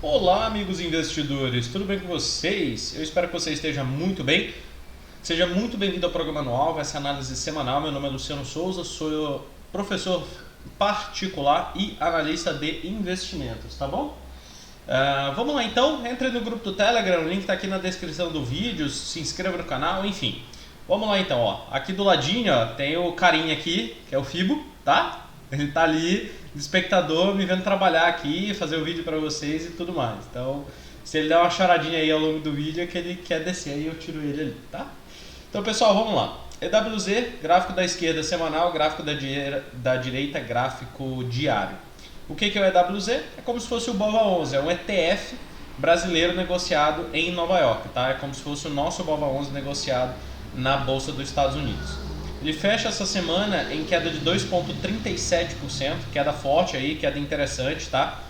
Olá, amigos investidores, tudo bem com vocês? Eu espero que você esteja muito bem. Seja muito bem-vindo ao programa anual, essa análise semanal. Meu nome é Luciano Souza, sou professor particular e analista de investimentos, tá bom? Vamos lá então, entre no grupo do Telegram, o link está aqui na descrição do vídeo, se inscreva no canal, enfim. Vamos lá então, ó. Aqui do ladinho ó, tem o carinha aqui, que é o Fibo, tá? Ele tá ali, espectador, me vendo trabalhar aqui, fazer o vídeo para vocês e tudo mais. Então, se ele der uma choradinha aí ao longo do vídeo, é que ele quer descer aí, eu tiro ele ali, tá? Então, pessoal, vamos lá. EWZ, gráfico da esquerda semanal, gráfico da direita, gráfico diário. O que é o EWZ? É como se fosse o BOVA11, é um ETF brasileiro negociado em Nova York, tá? É como se fosse o nosso BOVA11 negociado na Bolsa dos Estados Unidos. Ele fecha essa semana em queda de 2,37%, queda forte aí, queda interessante, tá?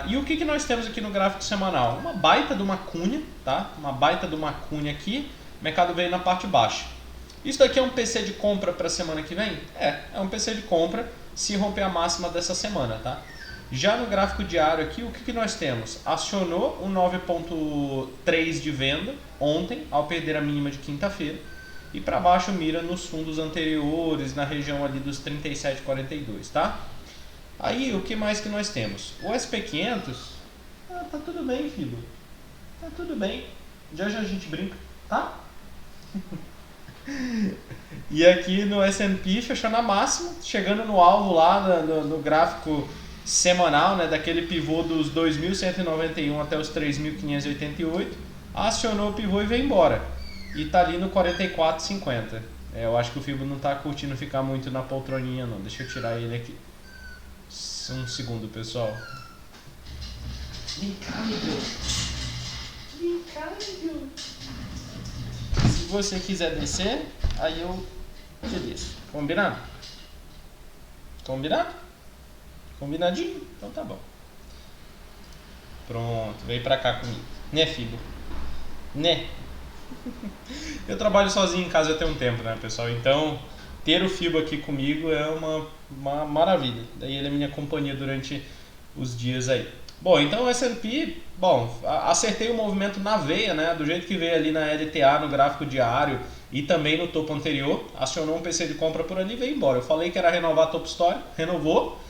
E o que nós temos aqui no gráfico semanal? Uma baita de uma cunha, tá? Uma baita de uma cunha aqui, o mercado veio na parte baixa. Isso daqui é um PC de compra para a semana que vem? É um PC de compra se romper a máxima dessa semana, tá? Já no gráfico diário aqui, o que nós temos? Acionou o 9,3 de venda ontem, ao perder a mínima de quinta-feira. E para baixo mira nos fundos anteriores, na região ali dos 37,42, tá? Aí, o que mais que nós temos? O SP500, tá tudo bem, filho. Tá tudo bem. Já a gente brinca, tá? E aqui no S&P fechou na máxima, chegando no alvo lá no gráfico semanal, né, daquele pivô dos 2.191 até os 3.588, acionou o pivô e veio embora. E tá ali no 44,50. Eu acho que o Fibo não tá curtindo ficar muito na poltroninha não. Deixa eu tirar ele aqui. Um segundo, pessoal. Vem cá, meu Deus. Vem cá, meu Deus. Se você quiser descer, aí eu desço. Combinado? Combinado? Combinadinho? Então tá bom. Pronto, vem pra cá comigo. Né, Fibo? Né? Eu trabalho sozinho em casa já tem um tempo, né, pessoal? Então, ter o Fibo aqui comigo é uma maravilha. Daí ele é minha companhia durante os dias aí. Bom, então o S&P, acertei o movimento na veia, né? Do jeito que veio ali na LTA, no gráfico diário e também no topo anterior. Acionou um PC de compra por ali e veio embora. Eu falei que era renovar a Top Story, renovou.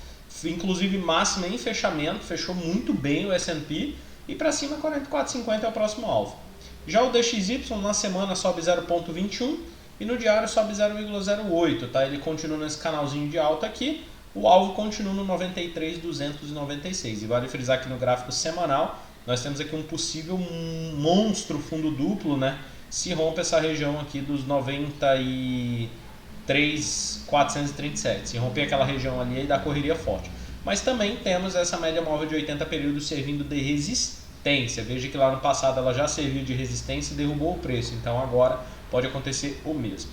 Inclusive máxima em fechamento, fechou muito bem o S&P. E para cima 44,50 é o próximo alvo. Já o DXY na semana sobe 0,21 e no diário sobe 0,08, tá? Ele continua nesse canalzinho de alta aqui, o alvo continua no 93,296. E vale frisar que no gráfico semanal nós temos aqui um possível monstro fundo duplo, né? Se rompe essa região aqui dos 93,437. Se romper aquela região ali, aí dá correria forte. Mas também temos essa média móvel de 80 períodos servindo de resistência. Veja que lá no passado ela já serviu de resistência e derrubou o preço, então agora pode acontecer o mesmo.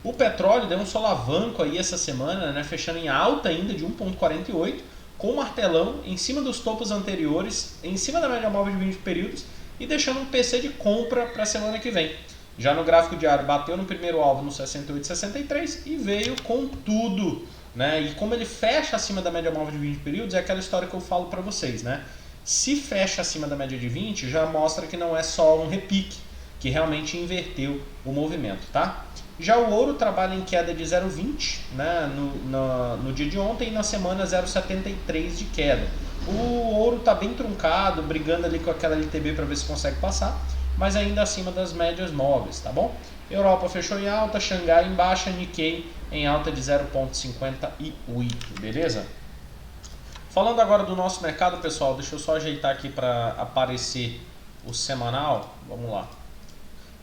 O petróleo deu um solavanco aí essa semana, né, fechando em alta ainda de 1,48, com martelão em cima dos topos anteriores, em cima da média móvel de 20 períodos e deixando um PC de compra para a semana que vem. Já no gráfico diário bateu no primeiro alvo no 68,63 e veio com tudo, né? E como ele fecha acima da média móvel de 20 períodos, é aquela história que eu falo para vocês, né? Se fecha acima da média de 20, já mostra que não é só um repique, que realmente inverteu o movimento, tá? Já o ouro trabalha em queda de 0,20, né, no dia de ontem e na semana 0,73 de queda. O ouro está bem truncado, brigando ali com aquela LTB para ver se consegue passar, mas ainda acima das médias móveis, tá bom? Europa fechou em alta, Xangai em baixa, Nikkei em alta de 0,58, beleza? Falando agora do nosso mercado, pessoal, deixa eu só ajeitar aqui para aparecer o semanal. Vamos lá.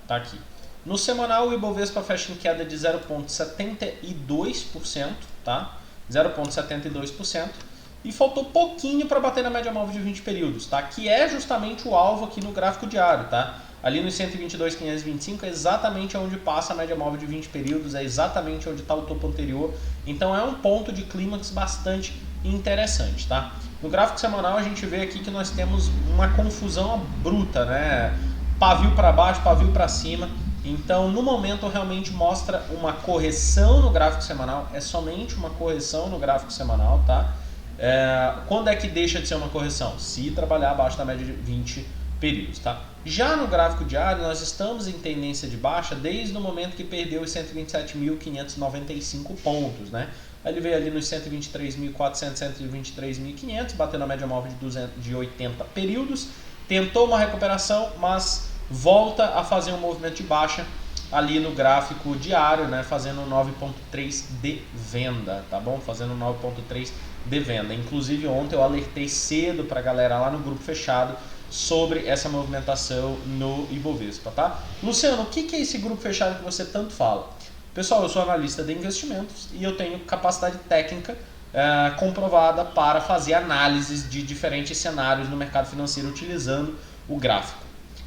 Tá aqui. No semanal, o Ibovespa fecha em queda de 0,72%, tá? 0,72%. E faltou pouquinho para bater na média móvel de 20 períodos, tá? Que é justamente o alvo aqui no gráfico diário, tá? Ali nos 122,525 é exatamente onde passa a média móvel de 20 períodos, é exatamente onde está o topo anterior. Então é um ponto de clímax bastante interessante, tá? No gráfico semanal a gente vê aqui que nós temos uma confusão bruta, né? Pavio para baixo, pavio para cima. Então no momento realmente mostra uma correção no gráfico semanal, é somente uma correção no gráfico semanal, tá? Quando é que deixa de ser uma correção? Se trabalhar abaixo da média de 20 períodos, tá? Já no gráfico diário, nós estamos em tendência de baixa desde o momento que perdeu os 127.595 pontos, né? Ele veio ali nos 123.400, 123.500, batendo a média móvel de 80 períodos, tentou uma recuperação, mas volta a fazer um movimento de baixa ali no gráfico diário, né? Fazendo 9.3 de venda, tá bom? Fazendo 9.3 de venda. Inclusive ontem eu alertei cedo para a galera lá no grupo fechado sobre essa movimentação no Ibovespa, tá? Luciano, o que é esse grupo fechado que você tanto fala? Pessoal, eu sou analista de investimentos e eu tenho capacidade técnica comprovada para fazer análises de diferentes cenários no mercado financeiro utilizando o gráfico.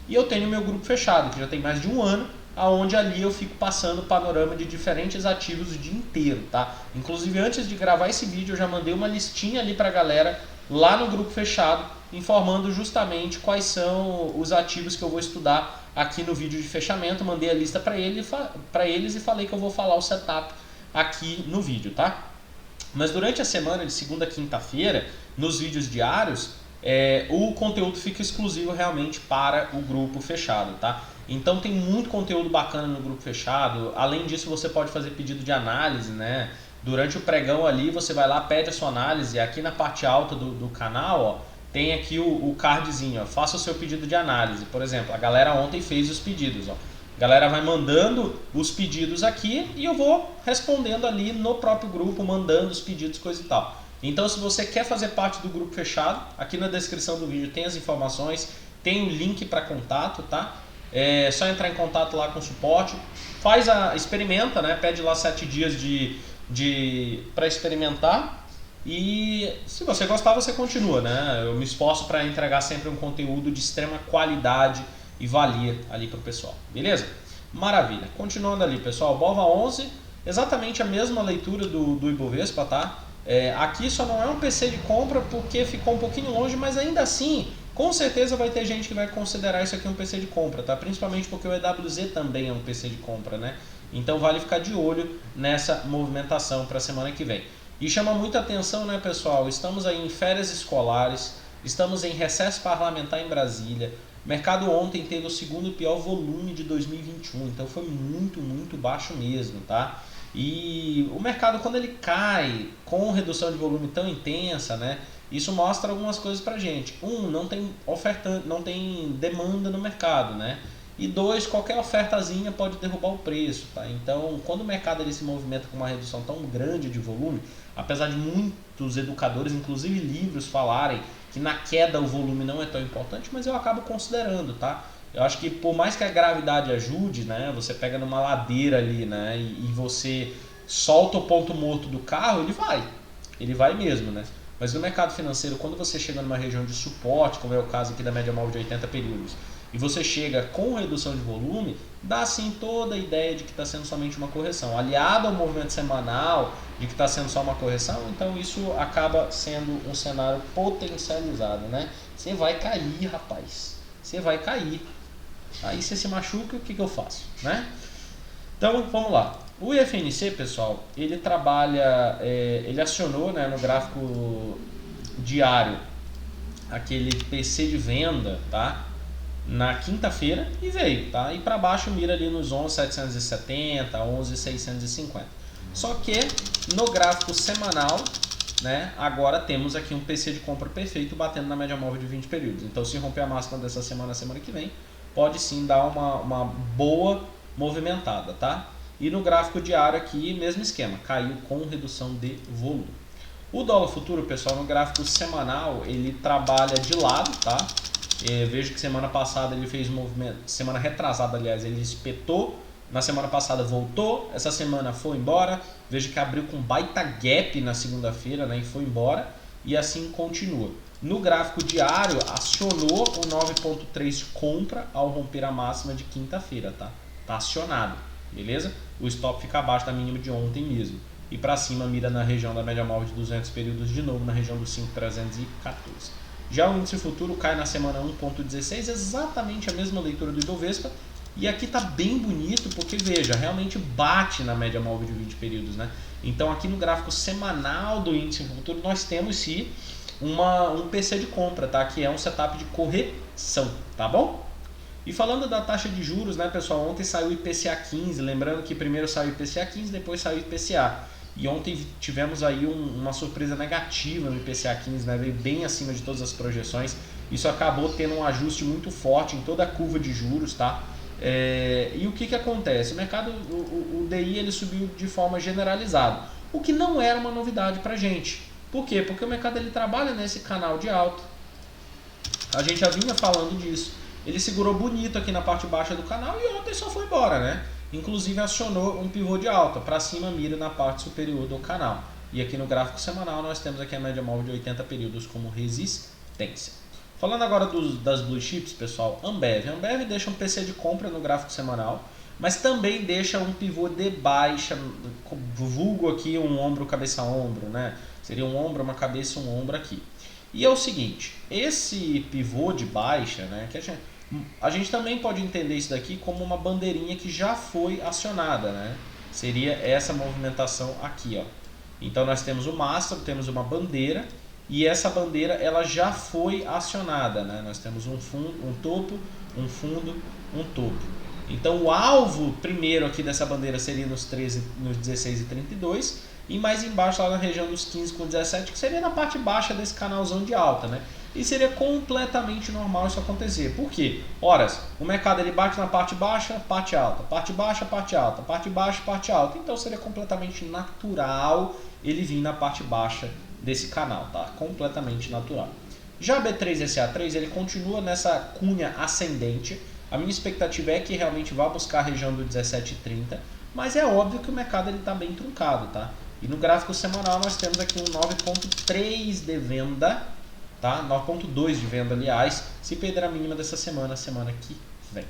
E eu tenho meu grupo fechado, que já tem mais de um ano, aonde ali eu fico passando o panorama de diferentes ativos o dia inteiro, tá? Inclusive, antes de gravar esse vídeo, eu já mandei uma listinha ali pra galera lá no grupo fechado, informando justamente quais são os ativos que eu vou estudar aqui no vídeo de fechamento. Mandei a lista para eles e falei que eu vou falar o setup aqui no vídeo, tá? Mas durante a semana, de segunda a quinta-feira, nos vídeos diários, o conteúdo fica exclusivo realmente para o grupo fechado, tá? Então tem muito conteúdo bacana no grupo fechado. Além disso, você pode fazer pedido de análise, né? Durante o pregão ali, você vai lá, pede a sua análise. Aqui na parte alta do canal, ó, tem aqui o cardzinho, ó, faça o seu pedido de análise. Por exemplo, a galera ontem fez os pedidos, ó. A galera vai mandando os pedidos aqui e eu vou respondendo ali no próprio grupo, mandando os pedidos, coisa e tal. Então, se você quer fazer parte do grupo fechado, aqui na descrição do vídeo tem as informações, tem o link para contato, tá? É só entrar em contato lá com o suporte, experimenta, né? Pede lá 7 dias para experimentar e se você gostar, você continua, né? Eu me esforço para entregar sempre um conteúdo de extrema qualidade e valia ali para o pessoal, beleza? Maravilha. Continuando ali, pessoal, BOVA 11, exatamente a mesma leitura do Ibovespa, tá? Aqui só não é um PC de compra porque ficou um pouquinho longe, mas ainda assim, com certeza vai ter gente que vai considerar isso aqui um PC de compra, tá? Principalmente porque o EWZ também é um PC de compra, né? Então vale ficar de olho nessa movimentação para a semana que vem. E chama muita atenção, né, pessoal? Estamos aí em férias escolares, estamos em recesso parlamentar em Brasília. O mercado ontem teve o segundo pior volume de 2021, então foi muito, muito baixo mesmo, tá? E o mercado, quando ele cai com redução de volume tão intensa, né, isso mostra algumas coisas pra gente. Não tem oferta, não tem demanda no mercado, né? E 2, qualquer ofertazinha pode derrubar o preço, tá? Então, quando o mercado ele se movimenta com uma redução tão grande de volume, apesar de muitos educadores, inclusive livros, falarem que na queda o volume não é tão importante, mas eu acabo considerando, tá? Eu acho que por mais que a gravidade ajude, né? Você pega numa ladeira ali, né? E você solta o ponto morto do carro, ele vai mesmo, né? Mas no mercado financeiro, quando você chega numa região de suporte, como é o caso aqui da média móvel de 80 períodos, e você chega com redução de volume, dá sim toda a ideia de que está sendo somente uma correção. Aliado ao movimento semanal de que está sendo só uma correção, então isso acaba sendo um cenário potencializado, né? Você vai cair, rapaz. Você vai cair. Aí você se machuca, o que eu faço, né? Então vamos lá. O IFNC, pessoal, ele trabalha, ele acionou, né, no gráfico diário aquele PC de venda, tá? Na quinta-feira e veio, tá? E para baixo mira ali nos 11.770, 11.650. Só que no gráfico semanal, né, agora temos aqui um PC de compra perfeito batendo na média móvel de 20 períodos. Então, se romper a máxima dessa semana que vem, pode sim dar uma boa movimentada, tá? E no gráfico diário aqui, mesmo esquema, caiu com redução de volume. O dólar futuro, pessoal, no gráfico semanal, ele trabalha de lado, tá? Vejo que semana passada ele fez um movimento, semana retrasada, aliás, ele espetou, na semana passada voltou, essa semana foi embora, vejo que abriu com baita gap na segunda-feira, né, e foi embora, e assim continua. No gráfico diário, acionou o 9.3 compra ao romper a máxima de quinta-feira, tá? Tá acionado, beleza? O stop fica abaixo da mínima de ontem mesmo. E para cima mira na região da média móvel de 200 períodos de novo, na região dos 5.314. Já o índice futuro cai na semana 1.16, exatamente a mesma leitura do Ibovespa. E aqui tá bem bonito porque, veja, realmente bate na média móvel de 20 períodos, né? Então aqui no gráfico semanal do índice futuro nós temos sim um PC de compra, tá? Que é um setup de correção, tá bom? E falando da taxa de juros, né, pessoal, ontem saiu o IPCA 15, lembrando que primeiro saiu o IPCA 15, depois saiu o IPCA. E ontem tivemos aí uma surpresa negativa no IPCA 15, né, veio bem acima de todas as projeções. Isso acabou tendo um ajuste muito forte em toda a curva de juros, tá? E o que acontece? O mercado, o DI ele subiu de forma generalizada, o que não era uma novidade pra gente. Por quê? Porque o mercado ele trabalha nesse canal de alta. A gente já vinha falando disso. Ele segurou bonito aqui na parte baixa do canal e ontem só foi embora, né? Inclusive acionou um pivô de alta, para cima mira na parte superior do canal. E aqui no gráfico semanal nós temos aqui a média móvel de 80 períodos como resistência. Falando agora das blue chips, pessoal, Ambev. Ambev deixa um PC de compra no gráfico semanal, mas também deixa um pivô de baixa, vulgo aqui um ombro, cabeça, ombro, né? Seria um ombro, uma cabeça, um ombro aqui. E é o seguinte, esse pivô de baixa, né, que a gente também pode entender isso daqui como uma bandeirinha que já foi acionada, né? Seria essa movimentação aqui, ó. Então nós temos o mastro, temos uma bandeira e essa bandeira ela já foi acionada, né? Nós temos um fundo, um topo, um fundo, um topo. Então o alvo primeiro aqui dessa bandeira seria nos 16,32 e mais embaixo lá na região dos 15,17, que seria na parte baixa desse canalzão de alta, né? E seria completamente normal isso acontecer. Por quê? Horas, o mercado ele bate na parte baixa, parte alta, parte baixa, parte alta, parte baixa, parte alta. Então seria completamente natural ele vir na parte baixa desse canal, tá? Completamente natural. Já B3SA3 ele continua nessa cunha ascendente. A minha expectativa é que realmente vá buscar a região do 17,30, mas é óbvio que o mercado ele está bem truncado, tá? E no gráfico semanal nós temos aqui um 9,3 de venda, tá? 9,2 de venda, aliás, se perder a mínima dessa semana que vem.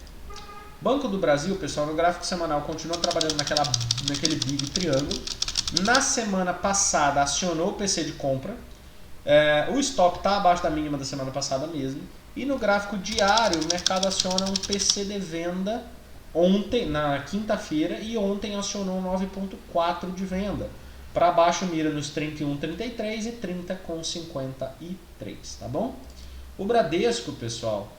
Banco do Brasil, pessoal, no gráfico semanal continua trabalhando naquele big triângulo. Na semana passada acionou o PC de compra. O stop está abaixo da mínima da semana passada mesmo. E no gráfico diário, o mercado aciona um PC de venda ontem, na quinta-feira, e ontem acionou 9,4 de venda. Para baixo mira nos 31,33 e 30,53, tá bom? O Bradesco, pessoal,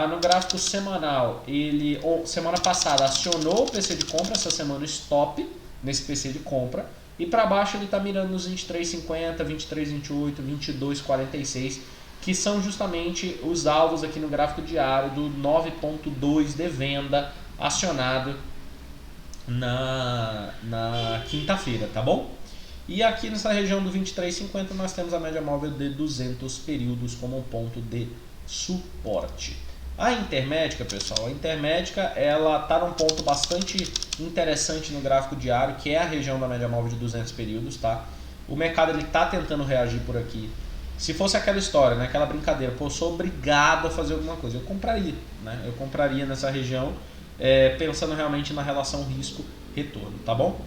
no gráfico semanal, ele semana passada acionou o PC de compra, essa semana stop nesse PC de compra, e para baixo ele está mirando nos 23,50, 23,28, 22,46, que são justamente os alvos aqui no gráfico diário do 9,2 de venda acionado na quinta-feira, tá bom? E aqui nessa região do 23,50 nós temos a média móvel de 200 períodos como um ponto de suporte. A intermédica, pessoal, a intermédica ela está num ponto bastante interessante no gráfico diário, que é a região da média móvel de 200 períodos, tá? O mercado ele está tentando reagir por aqui. Se fosse aquela história, né, aquela brincadeira, pô, eu sou obrigado a fazer alguma coisa, eu compraria, né? Eu compraria nessa região, pensando realmente na relação risco-retorno, tá bom?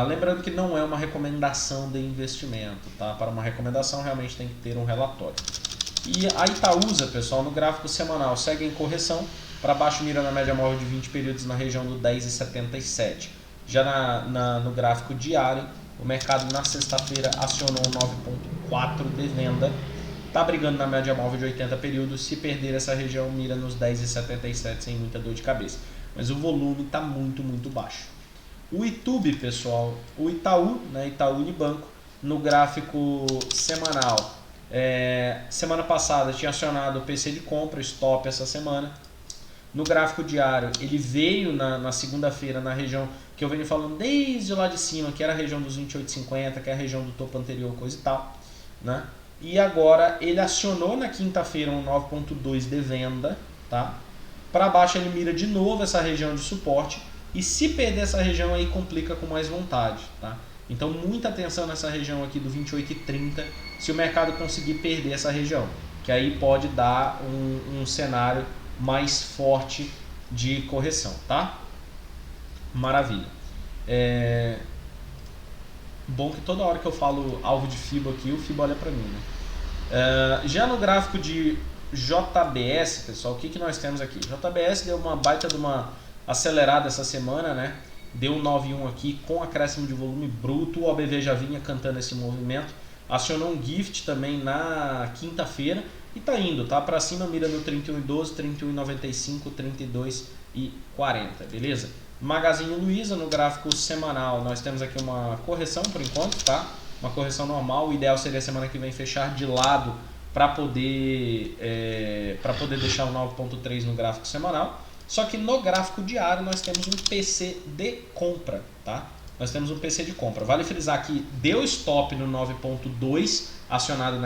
Lembrando que não é uma recomendação de investimento, tá? Para uma recomendação realmente tem que ter um relatório. E a Itaúsa, pessoal, no gráfico semanal segue em correção, para baixo mira na média móvel de 20 períodos na região do 10,77. Já no gráfico diário, o mercado na sexta-feira acionou 9,4 de venda, está brigando na média móvel de 80 períodos, se perder essa região mira nos 10,77 sem muita dor de cabeça. Mas o volume está muito, muito baixo. O Itube, pessoal, o Itaú, né, Itaú Unibanco, no gráfico semanal, semana passada tinha acionado o PC de compra, stop essa semana. No gráfico diário, ele veio na segunda-feira na região que eu venho falando desde lá de cima, que era a região dos 28,50, que é a região do topo anterior, coisa e tal, né? E agora ele acionou na quinta-feira um 9,2 de venda, tá? Para baixo ele mira de novo essa região de suporte. E se perder essa região aí complica com mais vontade, tá? Então muita atenção nessa região aqui do 28,30 se o mercado conseguir perder essa região, que aí pode dar um cenário mais forte de correção, tá? Maravilha. Bom que toda hora que eu falo alvo de FIBO aqui, o FIBO olha para mim, né? Já no gráfico de JBS, pessoal, o que nós temos aqui? JBS deu uma baita de uma acelerada essa semana, né? deu um 9,1 aqui com acréscimo de volume bruto, o OBV já vinha cantando esse movimento, acionou um gift também na quinta-feira e tá indo, tá para cima, mira no 31,12, 31,95, 32,40, beleza? Magazine Luiza, no gráfico semanal, nós temos aqui uma correção por enquanto, tá? Uma correção normal, o ideal seria semana que vem fechar de lado para poder deixar o 9,3 no gráfico semanal. Só que no gráfico diário nós temos um PC de compra, tá? Nós temos um PC de compra. Vale frisar que deu stop no 9,2 acionado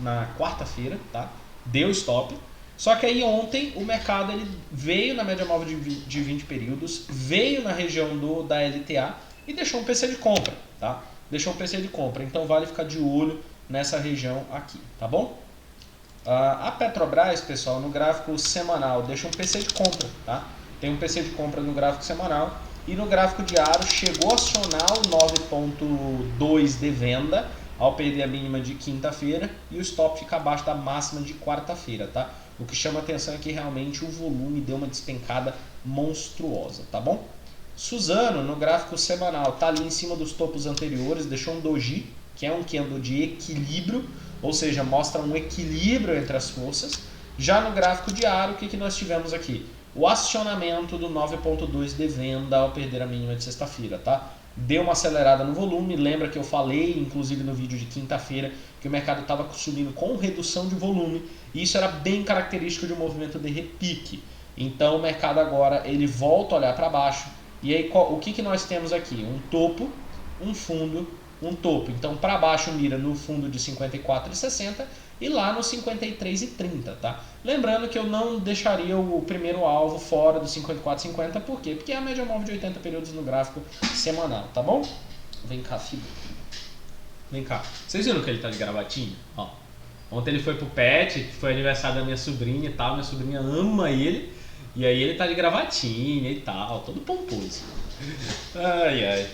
na quarta-feira, tá? Deu stop. Só que aí ontem o mercado ele veio na média móvel de 20 períodos, veio na região da LTA e deixou um PC de compra, tá? Deixou um PC de compra. Então vale ficar de olho nessa região aqui, tá bom? A Petrobras, pessoal, no gráfico semanal deixa um PC de compra, tá? Tem um PC de compra no gráfico semanal e no gráfico diário chegou a acionar o 9,2 de venda ao perder a mínima de quinta-feira e o stop fica abaixo da máxima de quarta-feira, tá? O que chama atenção é que realmente o volume deu uma despencada monstruosa, tá bom? Suzano, no gráfico semanal, tá ali em cima dos topos anteriores, deixou um doji, que é um candle de equilíbrio, ou seja, mostra um equilíbrio entre as forças. Já no gráfico diário, o que nós tivemos aqui? O acionamento do 9,2 de venda ao perder a mínima de sexta-feira, tá? Deu uma acelerada no volume, lembra que eu falei, inclusive no vídeo de quinta-feira, que o mercado estava subindo com redução de volume, e isso era bem característico de um movimento de repique. Então o mercado agora ele volta a olhar para baixo, e aí o que nós temos aqui? Um topo, um fundo, um topo. Então para baixo mira no fundo de 54,60 e lá no 53,30, tá? Lembrando que eu não deixaria o primeiro alvo fora do 54,50, por quê? Porque é a média móvel de 80 períodos no gráfico semanal, tá bom? Vem cá, filho. Vem cá. Vocês viram que ele tá de gravatinha? Ó. Ontem ele foi pro pet, que foi aniversário da minha sobrinha e tal, minha sobrinha ama ele, e aí ele tá de gravatinha e tal, todo pomposo. Ai, ai.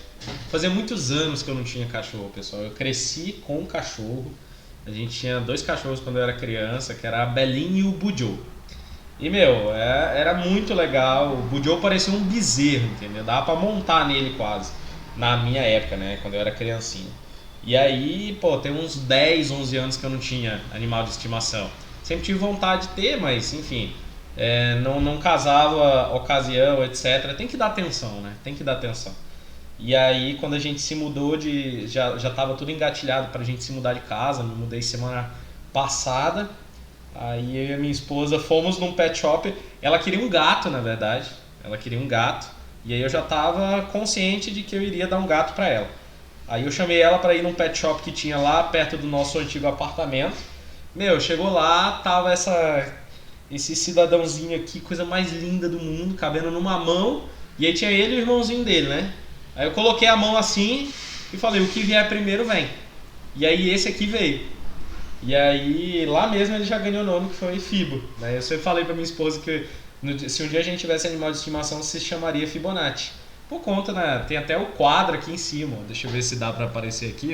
Fazia muitos anos que eu não tinha cachorro, pessoal. Eu cresci com um cachorro. A gente tinha 2 cachorros quando eu era criança, que era a Belinha e o Bujo. E, era muito legal. O Bujo parecia um bezerro, entendeu? Dava pra montar nele quase. Na minha época, né? Quando eu era criancinha. E aí, tem uns 10, 11 anos que eu não tinha animal de estimação. Sempre tive vontade de ter, mas, enfim... não casava, ocasião, etc. Tem que dar atenção, né? Tem que dar atenção. E aí, quando a gente se mudou já estava tudo engatilhado pra gente se mudar de casa. Me mudei semana passada. Aí eu e a minha esposa fomos num pet shop. Ela queria um gato, na verdade. Ela queria um gato. E aí eu já estava consciente de que eu iria dar um gato para ela. Aí eu chamei ela para ir num pet shop que tinha lá perto do nosso antigo apartamento. Chegou lá, tava esse cidadãozinho aqui, coisa mais linda do mundo, cabendo numa mão. E aí tinha ele e o irmãozinho dele, né? Aí eu coloquei a mão assim e falei, o que vier primeiro vem. E aí esse aqui veio. E aí lá mesmo ele já ganhou o nome, que foi Fibo, né? Eu sempre falei pra minha esposa que se um dia a gente tivesse animal de estimação se chamaria Fibonacci. Por conta, né? Tem até o quadro aqui em cima, deixa eu ver se dá pra aparecer aqui,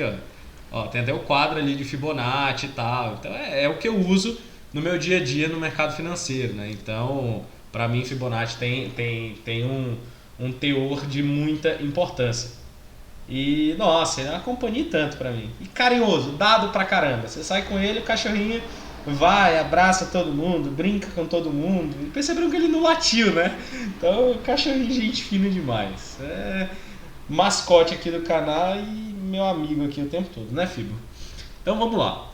ó. Tem até o quadro ali de Fibonacci e tal. Então é o que eu uso no meu dia a dia no mercado financeiro, né? Então, para mim, Fibonacci tem um teor de muita importância. E, nossa, ele acompanha tanto para mim. E carinhoso, dado pra caramba. Você sai com ele, o cachorrinho vai, abraça todo mundo, brinca com todo mundo. E perceberam que ele não latiu, né? Então, o cachorrinho, gente fina demais. É mascote aqui do canal e meu amigo aqui o tempo todo, né, Fibo? Então, vamos lá.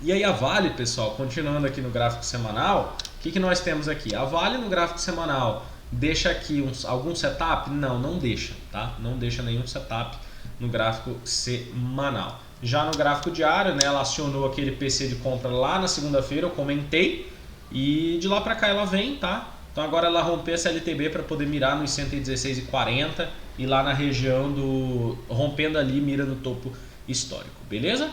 E aí a Vale, pessoal, continuando aqui no gráfico semanal, o que nós temos aqui? A Vale no gráfico semanal deixa aqui algum setup? Não deixa, tá? Não deixa nenhum setup no gráfico semanal. Já no gráfico diário, né, ela acionou aquele PC de compra lá na segunda-feira, eu comentei, e de lá para cá ela vem, tá? Então agora ela rompeu essa LTB para poder mirar nos 116,40 e lá na região rompendo ali, mira no topo histórico, beleza?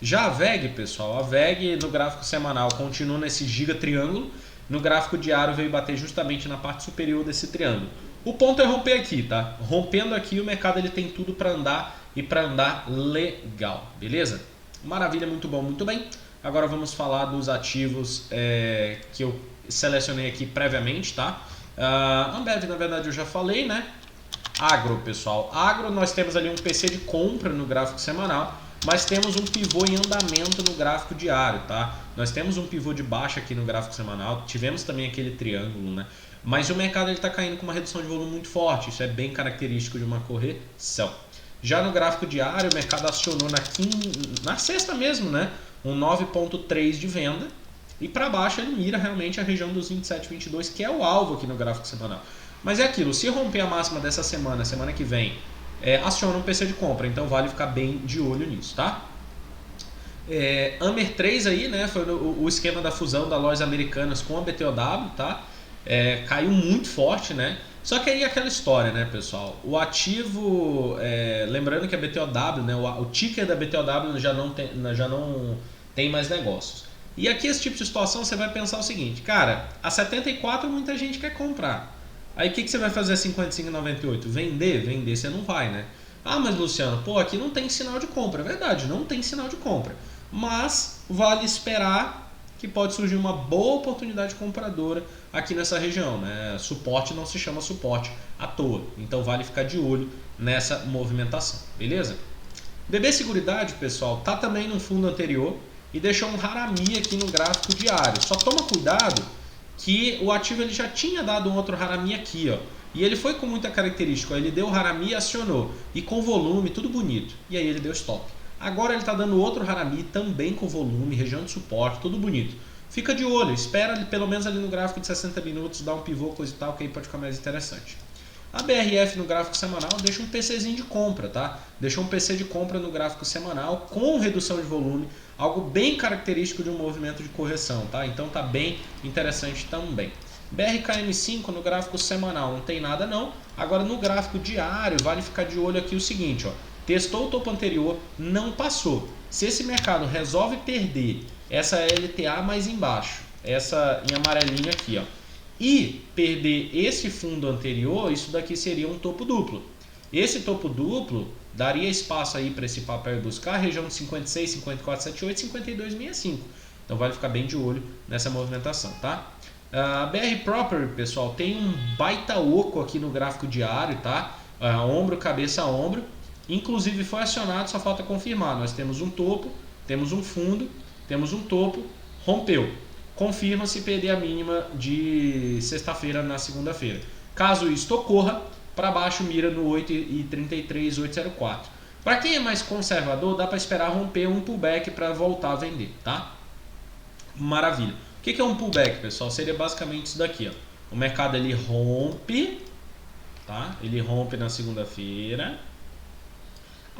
Já a VEG, pessoal, a VEG no gráfico semanal continua nesse giga triângulo, no gráfico diário veio bater justamente na parte superior desse triângulo. O ponto é romper aqui, tá? Rompendo aqui, o mercado ele tem tudo para andar e para andar legal, beleza? Maravilha, muito bom, muito bem. Agora vamos falar dos ativos que eu selecionei aqui previamente, tá? Ambev, na verdade, eu já falei, né? Agro, pessoal. Agro, nós temos ali um PC de compra no gráfico semanal, mas temos um pivô em andamento no gráfico diário, tá? Nós temos um pivô de baixa aqui no gráfico semanal, tivemos também aquele triângulo, né? Mas o mercado está caindo com uma redução de volume muito forte, isso é bem característico de uma correção. Já no gráfico diário, o mercado acionou na sexta mesmo, né? Um 9,3 de venda, e para baixo ele mira realmente a região dos 27,22, que é o alvo aqui no gráfico semanal. Mas é aquilo, se romper a máxima dessa semana que vem, aciona um PC de compra, então vale ficar bem de olho nisso, tá? Amer 3 aí, né, foi o esquema da fusão da Lojas Americanas com a BTOW, tá? Caiu muito forte, né? Só que aí é aquela história, né, pessoal? O ativo, lembrando que a BTOW, né, o ticker da BTOW já não tem mais negócios. E aqui esse tipo de situação você vai pensar o seguinte, cara, a 74 muita gente quer comprar. Aí o que você vai fazer a 55,98? Vender você não vai, né? Ah, mas Luciano, pô, aqui não tem sinal de compra. É verdade, não tem sinal de compra. Mas vale esperar que pode surgir uma boa oportunidade compradora aqui nessa região, né? Suporte não se chama suporte à toa. Então vale ficar de olho nessa movimentação, beleza? BB Seguridade, pessoal, tá também no fundo anterior e deixou um harami aqui no gráfico diário. Só toma cuidado que o ativo ele já tinha dado um outro harami aqui, ó. E ele foi com muita característica, ó. Ele deu o harami e acionou. E com volume, tudo bonito. E aí ele deu stop. Agora ele está dando outro harami também com volume, região de suporte, tudo bonito. Fica de olho, espera pelo menos ali no gráfico de 60 minutos, dá um pivô, coisa e tal, que aí pode ficar mais interessante. A BRF no gráfico semanal deixa um PCzinho de compra, tá? Deixa um PC de compra no gráfico semanal com redução de volume, algo bem característico de um movimento de correção, tá? Então tá bem interessante também. BRKM5 no gráfico semanal não tem nada não. Agora no gráfico diário vale ficar de olho aqui o seguinte, ó. Testou o topo anterior, não passou. Se esse mercado resolve perder essa LTA mais embaixo, essa em amarelinho aqui, ó, e perder esse fundo anterior, isso daqui seria um topo duplo. Esse topo duplo daria espaço aí para esse papel buscar a região de 56, 54,78, 52,65. Então vale ficar bem de olho nessa movimentação, tá? A BR Property, pessoal, tem um baita oco aqui no gráfico diário, tá? Ombro, cabeça, ombro. Inclusive foi acionado, só falta confirmar. Nós temos um topo, temos um fundo, temos um topo, rompeu. Confirma se perder a mínima de sexta-feira na segunda-feira. Caso isto ocorra, para baixo mira no 8,33, 8,04. Para quem é mais conservador, dá para esperar romper um pullback para voltar a vender, tá? Maravilha. O que é um pullback, pessoal? Seria basicamente isso daqui, ó. O mercado ele rompe, tá? Ele rompe na segunda-feira.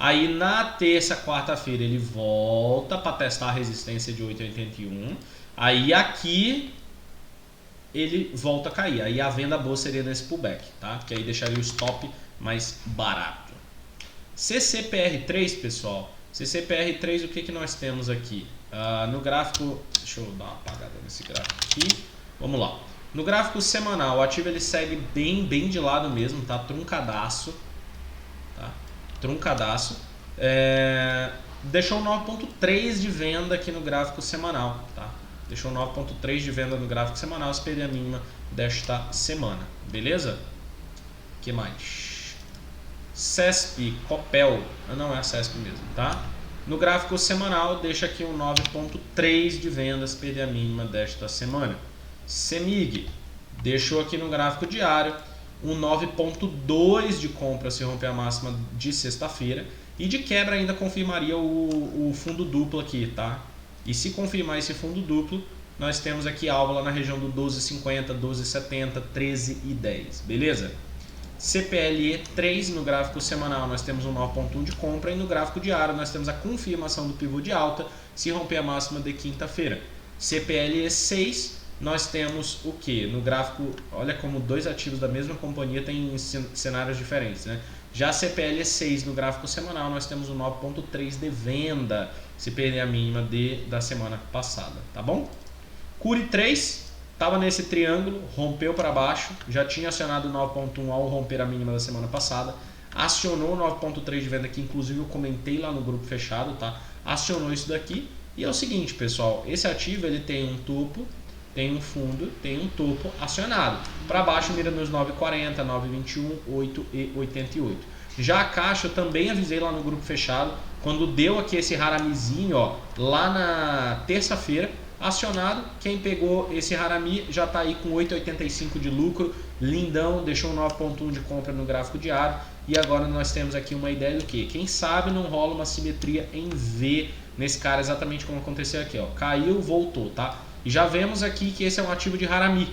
Aí na terça, quarta-feira ele volta para testar a resistência de 8,81. Aí aqui ele volta a cair. Aí a venda boa seria nesse pullback, tá? Que aí deixaria o stop mais barato. CCPR3, pessoal. CCPR3, o que nós temos aqui? No gráfico, deixa eu dar uma apagada nesse gráfico aqui. Vamos lá. No gráfico semanal, o ativo ele segue bem de lado mesmo, tá? Truncadaço. Tá? Truncadaço. Deixou 9,3 de venda aqui no gráfico semanal, tá? Deixou 9,3 de venda no gráfico semanal, se perder a mínima desta semana, beleza? O que mais? CESP, Copel, não é a CESP mesmo, tá? No gráfico semanal, deixa aqui um 9,3 de vendas, se perder a mínima desta semana. CEMIG, deixou aqui no gráfico diário um 9,2 de compra se romper a máxima de sexta-feira. E de quebra ainda confirmaria o fundo duplo aqui, tá? E se confirmar esse fundo duplo, nós temos aqui alvo lá na região do 12,50, 12,70, 13,10, beleza? CPLE 3 no gráfico semanal nós temos um 9,1 de compra e no gráfico diário nós temos a confirmação do pivô de alta se romper a máxima de quinta-feira. CPLE 6 nós temos o que? No gráfico, olha como dois ativos da mesma companhia têm cenários diferentes, né? Já a CPLE 6 no gráfico semanal nós temos um 9,3 de venda se perder a mínima da semana passada, tá bom? Curi 3 estava nesse triângulo, rompeu para baixo, já tinha acionado o 9,1 ao romper a mínima da semana passada, acionou o 9,3 de venda que inclusive eu comentei lá no grupo fechado, tá? Acionou isso daqui e é o seguinte, pessoal, esse ativo ele tem um topo, tem um fundo, tem um topo acionado. Para baixo mira nos 9,40, 9,21, 8 e 88. Já a caixa eu também avisei lá no grupo fechado, quando deu aqui esse haramizinho, ó, lá na terça-feira, acionado. Quem pegou esse harami já está aí com 8,85 de lucro, lindão, deixou um 9,1 de compra no gráfico diário. E agora nós temos aqui uma ideia do que? Quem sabe não rola uma simetria em V nesse cara, exatamente como aconteceu aqui, ó. Caiu, voltou, tá? E já vemos aqui que esse é um ativo de harami.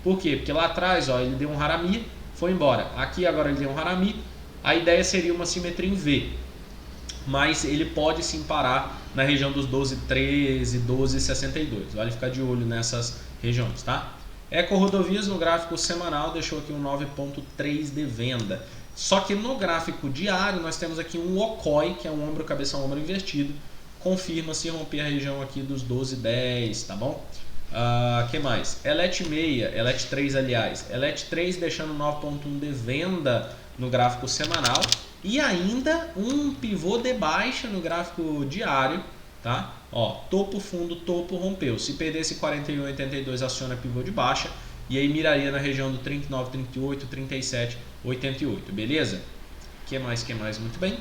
Por quê? Porque lá atrás, ó, ele deu um harami, foi embora. Aqui agora ele deu um harami. A ideia seria uma simetria em V, mas ele pode sim parar na região dos 12,13, 12,62. Vale ficar de olho nessas regiões, tá? Eco-Rodovias no gráfico semanal deixou aqui um 9,3 de venda. Só que no gráfico diário nós temos aqui um OCOI, que é um ombro, cabeça, ombro invertido. Confirma se romper a região aqui dos 12,10, tá bom? Que mais? ELET 6, ELET 3 aliás. ELET 3 deixando 9,1 de venda no gráfico semanal. E ainda um pivô de baixa no gráfico diário, tá? Ó, topo, fundo, topo, rompeu. Se perder esse 41,82 aciona pivô de baixa. E aí miraria na região do 39, 38, 37, 88, beleza? Que mais? Muito bem.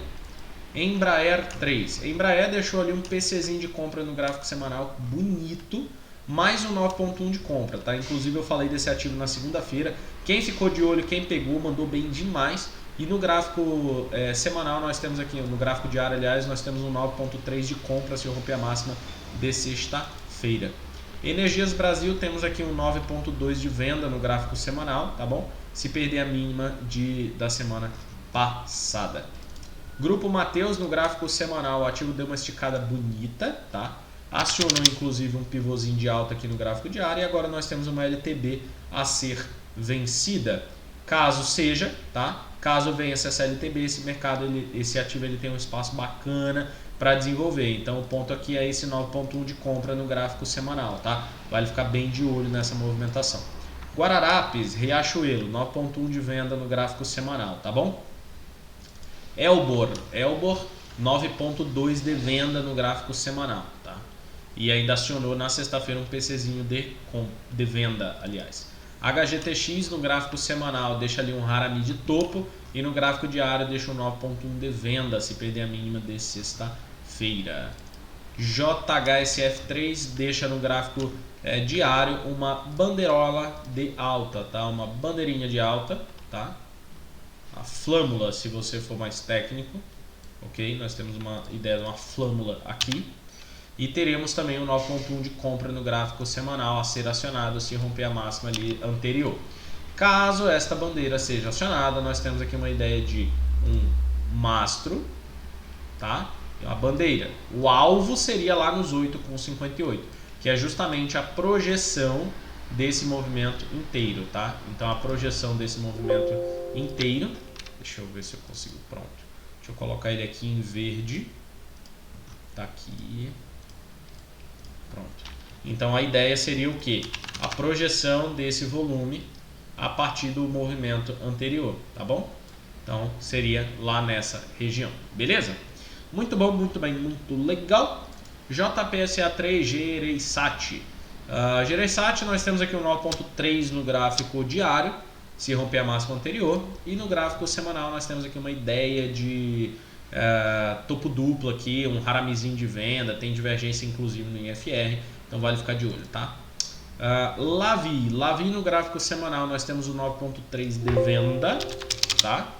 Embraer 3. Embraer deixou ali um PCzinho de compra no gráfico semanal bonito, mais um 9,1 de compra, tá? Inclusive eu falei desse ativo na segunda-feira. Quem ficou de olho, quem pegou, mandou bem demais. E no gráfico semanal nós temos aqui, no gráfico diário, aliás, nós temos um 9,3 de compra se eu romper a máxima de sexta-feira. Energias Brasil, temos aqui um 9,2 de venda no gráfico semanal, tá bom? Se perder a mínima da semana passada. Grupo Mateus, no gráfico semanal, o ativo deu uma esticada bonita, tá? Acionou inclusive um pivôzinho de alta aqui no gráfico diário e agora nós temos uma LTB a ser vencida. Caso seja, tá? Caso venha essa LTB, esse mercado, esse ativo ele tem um espaço bacana para desenvolver. Então o ponto aqui é esse 9,1 de compra no gráfico semanal, tá? Vale ficar bem de olho nessa movimentação. Guararapes, Riachuelo, 9,1 de venda no gráfico semanal, tá bom? Elbor 9,2 de venda no gráfico semanal, tá? E ainda acionou na sexta-feira um PCzinho de venda, aliás. HGTX no gráfico semanal deixa ali um harami de topo e no gráfico diário deixa um 9,1 de venda se perder a mínima de sexta-feira. JHSF3 deixa no gráfico diário uma bandeirola de alta, tá? Uma bandeirinha de alta, tá? A flâmula, se você for mais técnico, ok? Nós temos uma ideia de uma flâmula aqui. E teremos também um 9,1 de compra no gráfico semanal a ser acionado se romper a máxima ali anterior. Caso esta bandeira seja acionada, nós temos aqui uma ideia de um mastro, tá? E uma bandeira. O alvo seria lá nos 8,58, que é justamente a projeção desse movimento inteiro, tá? Então a projeção desse movimento inteiro, deixa eu ver se eu consigo, pronto. Deixa eu colocar ele aqui em verde. Tá aqui. Pronto. Então a ideia seria o que? A projeção desse volume a partir do movimento anterior, tá bom? Então seria lá nessa região, beleza? Muito bom, muito bem, muito legal. JPSA3, Gereissati. Gereissati nós temos aqui um 9,3 no gráfico diário, se romper a máxima anterior. E no gráfico semanal nós temos aqui uma ideia de topo duplo aqui, um haramizinho de venda, tem divergência inclusive no IFR, então vale ficar de olho, tá? Lavi no gráfico semanal nós temos o 9,3 de venda, tá?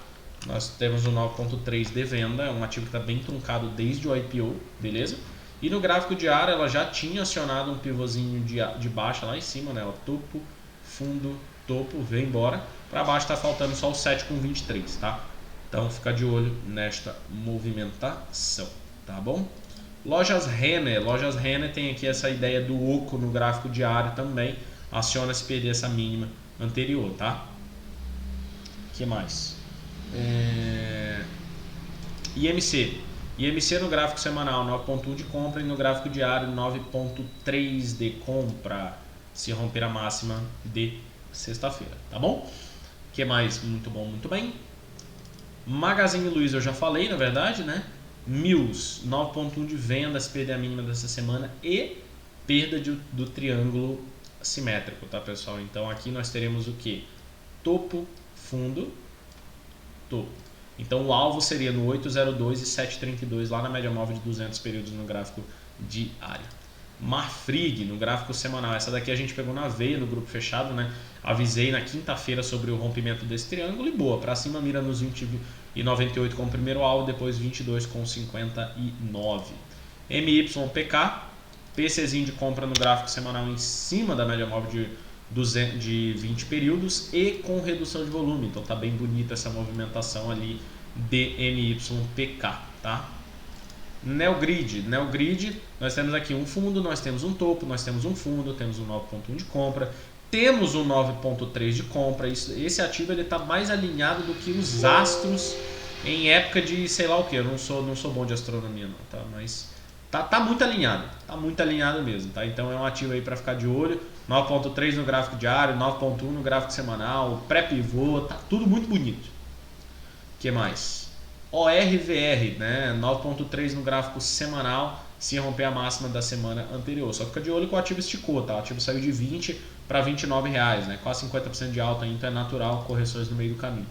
Nós temos o 9,3 de venda, é um ativo que está bem truncado desde o IPO, beleza? E no gráfico diário ela já tinha acionado um pivôzinho de baixa lá em cima, né? O topo, fundo, topo, vem embora. Para baixo está faltando só o 7,23, tá? Então fica de olho nesta movimentação, tá bom? Lojas Renner tem aqui essa ideia do oco no gráfico diário também, aciona se perder essa mínima anterior, tá? O que mais? IMC no gráfico semanal 9,1 de compra e no gráfico diário 9,3 de compra, se romper a máxima de sexta-feira, tá bom? O que mais? Muito bom, muito bem. Magazine Luiza eu já falei, na verdade, né? Mills, 9,1 de venda, se perder a mínima dessa semana e perda do triângulo simétrico, tá pessoal? Então aqui nós teremos o que? Topo, fundo, topo. Então o alvo seria no 802 e 732 lá na média móvel de 200 períodos no gráfico diário. Marfrig no gráfico semanal, essa daqui a gente pegou na veia no grupo fechado, né? Avisei na quinta-feira sobre o rompimento desse triângulo e boa, para cima mira nos 20,98 com o primeiro alvo, depois 22 com 59. MYPK, PCzinho de compra no gráfico semanal em cima da média móvel de 20 períodos e com redução de volume, então tá bem bonita essa movimentação ali de MYPK, tá? Neogrid, nós temos aqui um fundo, nós temos um topo, nós temos um fundo, temos um 9.1 de compra, temos um 9.3 de compra. Esse ativo ele está mais alinhado do que os astros em época de sei lá o que. Eu não sou bom de astronomia não, tá? Mas tá muito alinhado mesmo, tá? Então é um ativo aí para ficar de olho. 9.3 no gráfico diário, 9.1 no gráfico semanal, pré-pivô, tá tudo muito bonito. O que mais? ORVR, né? 9.3 no gráfico semanal, se romper a máxima da semana anterior. Só fica de olho que o ativo esticou, tá? O ativo saiu de 20 para 29 reais, né? Quase 50% de alta, então é natural correções no meio do caminho.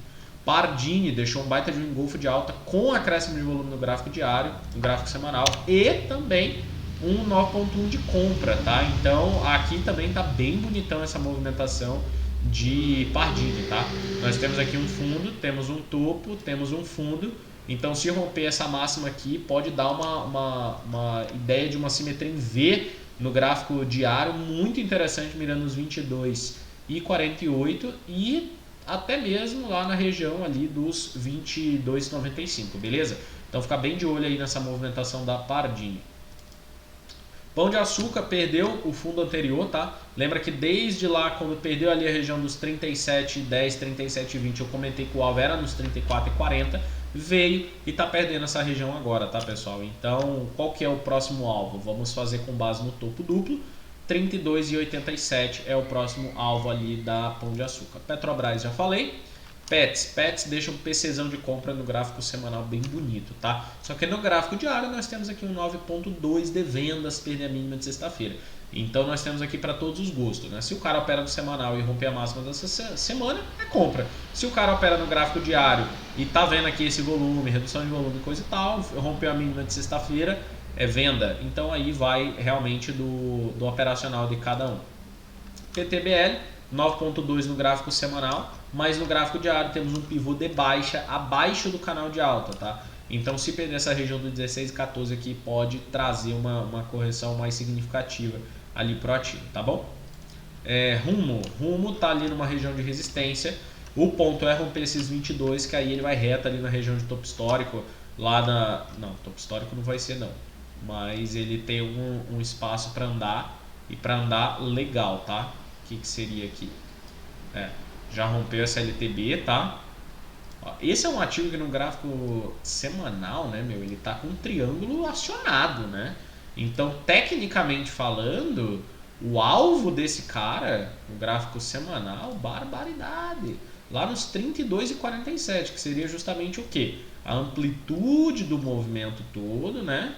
Pardini deixou um baita de um engolfo de alta com acréscimo de volume no gráfico diário, no gráfico semanal e também um 9.1 de compra, tá? Então aqui também tá bem bonitão essa movimentação de Pardini, tá? Nós temos aqui um fundo, temos um topo, temos um fundo. Então, se romper essa máxima aqui, pode dar uma ideia de uma simetria em V no gráfico diário, muito interessante, mirando os 22 e 48 e até mesmo lá na região ali dos 22,95, beleza? Então, fica bem de olho aí nessa movimentação da Pardini. Pão de Açúcar perdeu o fundo anterior, tá? Lembra que desde lá, quando perdeu ali a região dos 37,10, 37,20, eu comentei que o alvo era nos 34,40, veio e tá perdendo essa região agora, tá pessoal? Então, qual que é o próximo alvo? Vamos fazer com base no topo duplo, 32,87 é o próximo alvo ali da Pão de Açúcar. Petrobras já falei. Pets deixa um PCzão de compra no gráfico semanal bem bonito, tá? Só que no gráfico diário nós temos aqui um 9.2 de vendas, perder a mínima de sexta-feira. Então nós temos aqui para todos os gostos, né? Se o cara opera no semanal e romper a máxima dessa semana, é compra. Se o cara opera no gráfico diário e tá vendo aqui esse volume, redução de volume, coisa e tal, rompeu a mínima de sexta-feira, é venda. Então aí vai realmente do operacional de cada um. PTBL 9.2 no gráfico semanal, mas no gráfico diário temos um pivô de baixa abaixo do canal de alta, tá? Então se perder essa região do 16 e 14 aqui pode trazer uma correção mais significativa ali pro ativo, tá bom? Rumo tá ali numa região de resistência, o ponto é romper esses 22, que aí ele vai reto ali na região de topo histórico, lá na... não, topo histórico não vai ser não, mas ele tem um espaço para andar e para andar legal, tá? O que seria aqui? Já rompeu essa LTB, tá? Esse é um ativo que no gráfico semanal, né, meu, ele tá com um triângulo acionado, né? Então, tecnicamente falando, o alvo desse cara, no gráfico semanal, barbaridade. Lá nos 32,47, que seria justamente o quê? A amplitude do movimento todo, né?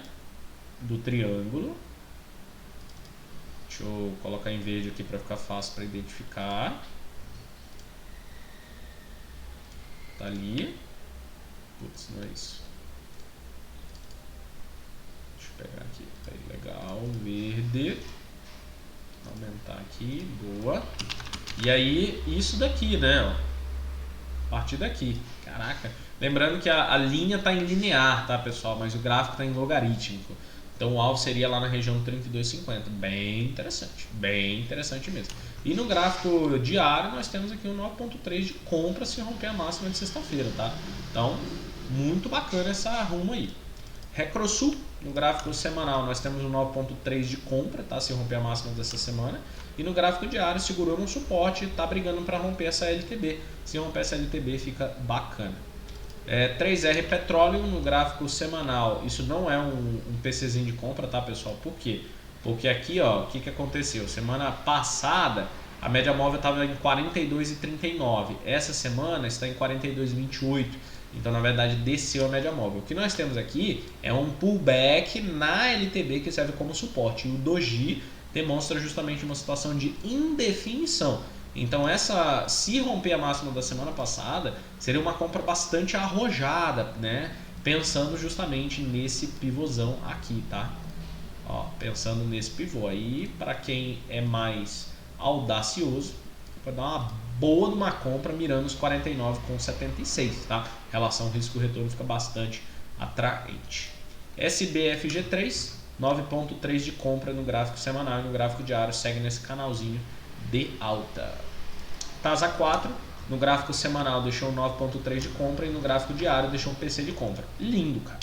Do triângulo. Deixa eu colocar em verde aqui para ficar fácil para identificar. Tá ali. Putz, não é isso. Deixa eu pegar aqui. Tá aí, legal. Verde. Aumentar aqui. Boa. E aí, isso daqui, né? Ó. A partir daqui. Caraca. Lembrando que a linha tá em linear, tá, pessoal? Mas o gráfico tá em logarítmico. Então o alvo seria lá na região 32,50. Bem interessante mesmo. E no gráfico diário nós temos aqui um 9.3 de compra se romper a máxima de sexta-feira, tá? Então, muito bacana essa rumo aí. Recrosul, no gráfico semanal nós temos um 9.3 de compra, tá? Se romper a máxima dessa semana. E no gráfico diário segurou no suporte, tá brigando para romper essa LTB. Se romper essa LTB fica bacana. 3R Petróleo no gráfico semanal, isso não é um PCzinho de compra, tá pessoal? Por quê? Porque aqui, ó, o que aconteceu? Semana passada a média móvel estava em 42,39, essa semana está em 42,28, então na verdade desceu a média móvel. O que nós temos aqui é um pullback na LTB que serve como suporte, e o Doji demonstra justamente uma situação de indefinição. Então se romper a máxima da semana passada, seria uma compra bastante arrojada, né? Pensando justamente nesse pivôzão aqui, tá? Ó, pensando nesse pivô aí, para quem é mais audacioso, vai dar uma boa de uma compra mirando os 49,76, tá? Relação risco-retorno fica bastante atraente. SBFG3, 9,3 de compra no gráfico semanal e no gráfico diário, segue nesse canalzinho de alta. TASA 4, no gráfico semanal deixou 9,3 de compra e no gráfico diário deixou um PC de compra. Lindo, cara.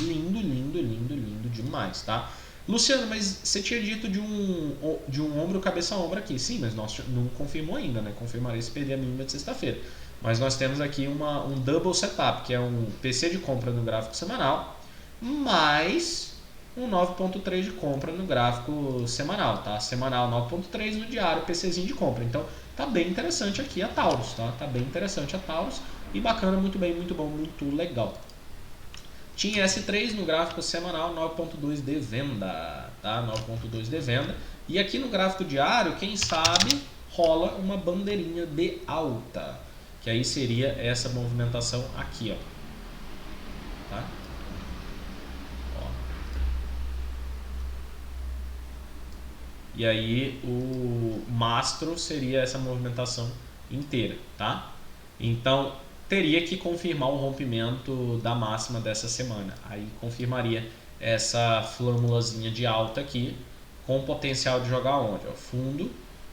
Lindo, lindo, lindo, lindo demais, tá? Luciano, mas você tinha dito de um ombro, cabeça a ombro aqui. Sim, mas nós não confirmou ainda, né? Confirmarei se perder a mínima de sexta-feira. Mas nós temos aqui um double setup, que é um PC de compra no gráfico semanal, mais um 9,3 de compra no gráfico semanal, tá? Semanal 9,3 no diário, PCzinho de compra. Então, tá bem interessante aqui a Taurus, tá? Tá bem interessante a Taurus e bacana, muito bem, muito bom, muito legal. Tinha S3 no gráfico semanal, 9,2 de venda, tá? 9,2 de venda. E aqui no gráfico diário, quem sabe, rola uma bandeirinha de alta, que aí seria essa movimentação aqui, ó. Tá? Ó. E aí o mastro seria essa movimentação inteira, tá? Então teria que confirmar o rompimento da máxima dessa semana. Aí confirmaria essa flâmulazinha de alta aqui, com potencial de jogar onde? Ó, fundo,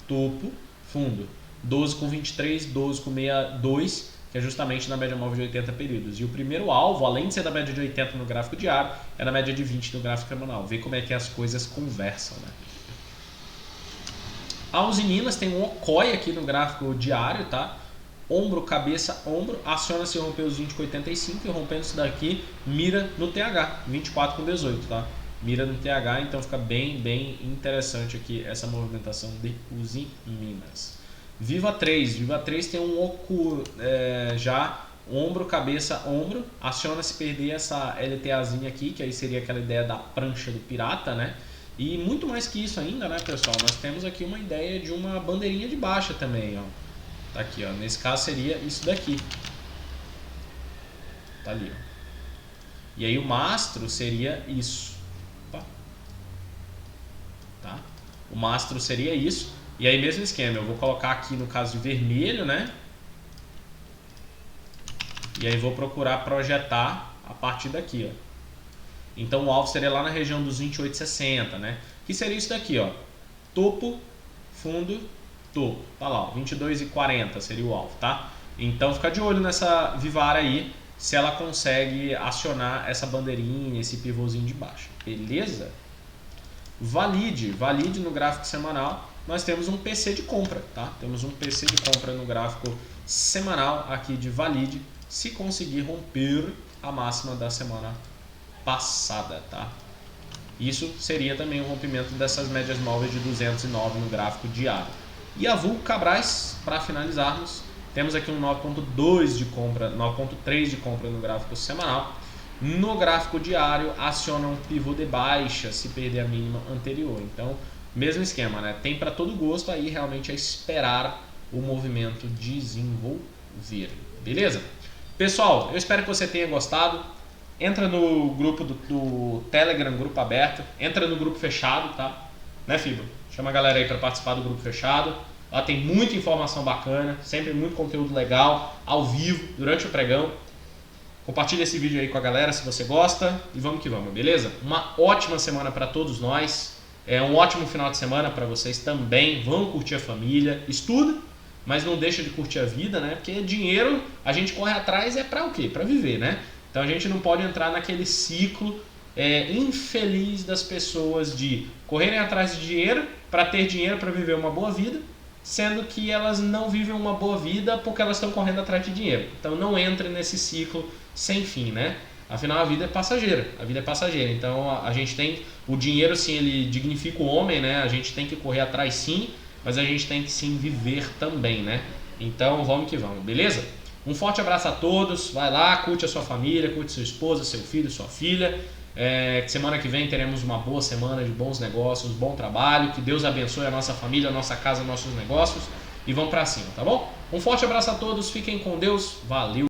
topo, fundo. 12,23, 12,62, que é justamente na média móvel de 80 períodos. E o primeiro alvo, além de ser da média de 80 no gráfico diário, é na média de 20 no gráfico semanal. Vê como é que as coisas conversam, né? A Uzi Minas tem um OCOI aqui no gráfico diário, tá? Ombro, cabeça, ombro, aciona-se romper os 20,85 e rompendo isso daqui, mira no TH, 24,18, tá? Mira no TH, então fica bem, bem interessante aqui essa movimentação de Uzi Minas. Viva 3 tem um oco já, ombro, cabeça, ombro, aciona-se perder essa LTAzinha aqui, que aí seria aquela ideia da prancha do pirata, né? E muito mais que isso ainda, né, pessoal? Nós temos aqui uma ideia de uma bandeirinha de baixa também, ó. Tá aqui, ó. Nesse caso seria isso daqui. Tá ali, ó. E aí o mastro seria isso. Opa. Tá? O mastro seria isso. E aí mesmo esquema, eu vou colocar aqui no caso de vermelho, né? E aí vou procurar projetar a partir daqui, ó. Então o alvo seria lá na região dos 28,60, né? Que seria isso daqui, ó. Topo, fundo, topo. Tá lá, ó. 22,40 seria o alvo, tá? Então fica de olho nessa Vivara aí, se ela consegue acionar essa bandeirinha, esse pivôzinho de baixo. Beleza? Valide no gráfico semanal, nós temos um PC de compra, tá? Temos um PC de compra no gráfico semanal aqui de Valide, se conseguir romper a máxima da semana passada, tá? Isso seria também o rompimento dessas médias móveis de 209 no gráfico diário. E a Vulcabras, para finalizarmos, temos aqui um 9,2 de compra, 9,3 de compra no gráfico semanal. No gráfico diário, aciona um pivô de baixa se perder a mínima anterior. Então, mesmo esquema, né? Tem para todo gosto, aí realmente é esperar o movimento desenvolver. Beleza? Pessoal, eu espero que você tenha gostado. Entra no grupo do Telegram, grupo aberto. Entra no grupo fechado, tá? Né, Fibro? Chama a galera aí para participar do grupo fechado. Lá tem muita informação bacana, sempre muito conteúdo legal, ao vivo, durante o pregão. Compartilha esse vídeo aí com a galera se você gosta e vamos que vamos, beleza? Uma ótima semana para todos nós. Um ótimo final de semana para vocês também. Vão curtir a família, estuda, mas não deixa de curtir a vida, né? Porque dinheiro a gente corre atrás para o quê? Para viver, né? Então a gente não pode entrar naquele ciclo infeliz das pessoas de correrem atrás de dinheiro para ter dinheiro para viver uma boa vida, sendo que elas não vivem uma boa vida porque elas estão correndo atrás de dinheiro. Então não entre nesse ciclo sem fim, né? Afinal a vida é passageira, Então a gente tem, o dinheiro sim, ele dignifica o homem, né? A gente tem que correr atrás sim, mas a gente tem que sim viver também, né? Então vamos que vamos, beleza? Um forte abraço a todos, vai lá, curte a sua família, curte sua esposa, seu filho, sua filha. Semana que vem teremos uma boa semana de bons negócios, bom trabalho. Que Deus abençoe a nossa família, a nossa casa, nossos negócios. E vamos pra cima, tá bom? Um forte abraço a todos, fiquem com Deus, valeu!